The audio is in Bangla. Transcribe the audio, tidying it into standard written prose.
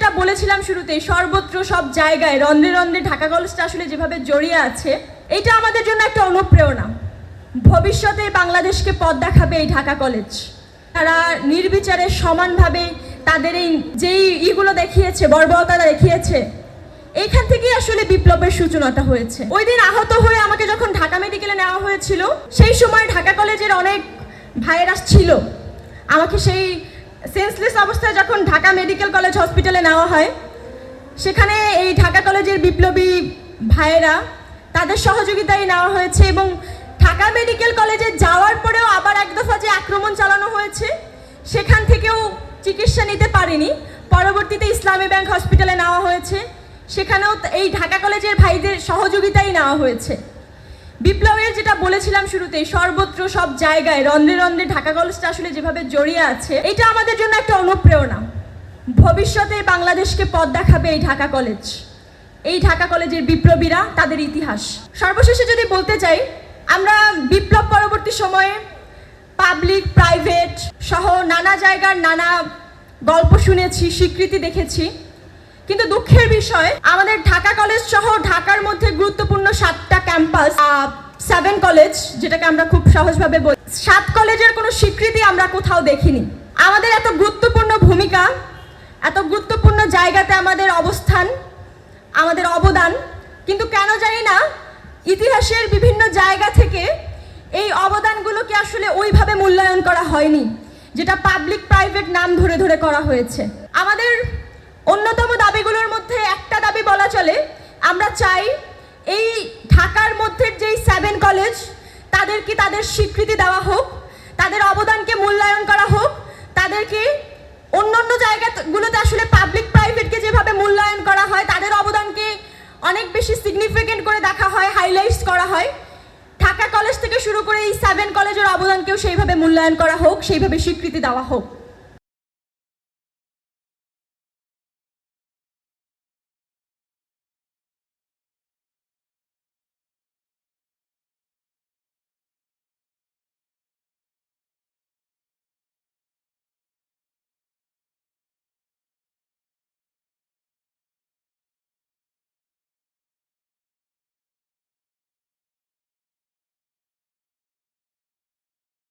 যেটা বলেছিলাম শুরুতেই, সর্বত্র সব জায়গায় রন্ধ্রে রন্ধ্রে ঢাকা কলেজটা আসলে যেভাবে জড়িয়ে আছে, এটা আমাদের জন্য একটা অনুপ্রেরণা। ভবিষ্যতে বাংলাদেশকে পথ দেখাবে এই ঢাকা কলেজ। তারা নির্বিচারে সমানভাবে তাদের এই যেই ইগুলো দেখিয়েছে, বর্বরতা দেখিয়েছে, এইখান থেকেই আসলে বিপ্লবের সূচনাটা হয়েছে। ওই দিন আহত হয়ে আমাকে যখন ঢাকা মেডিকেলে নেওয়া হয়েছিল, সেই সময় ঢাকা কলেজের অনেক ভাইয়েরা ছিল। আমাকে সেই সেন্সলেস অবস্থায় যখন ঢাকা মেডিকেল কলেজ হসপিটালে নেওয়া হয়, সেখানে এই ঢাকা কলেজের বিপ্লবী ভাইয়েরা তাদের সহযোগিতায় নেওয়া হয়েছে এবং ঢাকা মেডিকেল কলেজে যাওয়ার পরেও আবার এক দফা যে আক্রমণ চালানো হয়েছে, সেখান থেকেও চিকিৎসা নিতে পারিনি। পরবর্তীতে ইসলামী ব্যাংক হসপিটালে নেওয়া হয়েছে, সেখানেও এই ঢাকা কলেজের ভাইদের সহযোগিতাই নেওয়া হয়েছে। বিপ্লবের যেটা বলেছিলাম শুরুতেই, সর্বত্র সব জায়গায় রন্ধ্রে রন্ধ্রে ঢাকা কলেজটা আসলে যেভাবে জড়িয়ে আছে, এটা আমাদের জন্য একটা অনুপ্রেরণা। ভবিষ্যতে বাংলাদেশকে পথ দেখাবে এই ঢাকা কলেজ, এই ঢাকা কলেজের বিপ্লবীরা, তাদের ইতিহাস। সর্বশেষে যদি বলতে চাই, আমরা বিপ্লব পরবর্তী সময়ে পাবলিক, প্রাইভেট সহ নানা জায়গার নানা গল্প শুনেছি, স্বীকৃতি দেখেছি, কিন্তু দুঃখের বিষয় আমাদের ঢাকা কলেজ সহ ঢাকার মধ্যে গুরুত্বপূর্ণ 7টা ক্যাম্পাস, 7 কলেজ যেটাকে আমরা খুব সহজভাবে বলি, 7 কলেজের কোনো স্বীকৃতি আমরা কোথাও দেখিনি। আমাদের এত গুরুত্বপূর্ণ ভূমিকা, এত গুরুত্বপূর্ণ জায়গাতে আমাদের অবস্থান, আমাদের অবদান, কিন্তু কেন জানি না ইতিহাসের বিভিন্ন জায়গা থেকে এই অবদানগুলোকে আসলে ওইভাবে মূল্যায়ন করা হয়নি, যেটা পাবলিক প্রাইভেট নাম ধরে ধরে করা হয়েছে। আমাদের অন্যতম দাবিগুলোর মধ্যে একটা দাবি বলা চলে, আমরা চাই এই ঢাকার মধ্যে যেই 7 কলেজ, তাদেরকে তাদের স্বীকৃতি দেওয়া হোক, তাদের অবদানকে মূল্যায়ন করা হোক, তাদেরকে অন্য জায়গাগুলোতে আসলে পাবলিক প্রাইভেটকে যেভাবে মূল্যায়ন করা হয়, তাদের অবদানকে অনেক বেশি সিগনিফিকেন্ট করে দেখা হয়, হাইলাইটস করা হয়। ঢাকা কলেজ থেকে শুরু করে এই 7 কলেজের অবদানকেও সেইভাবে মূল্যায়ন করা হোক, সেইভাবে স্বীকৃতি দেওয়া হোক।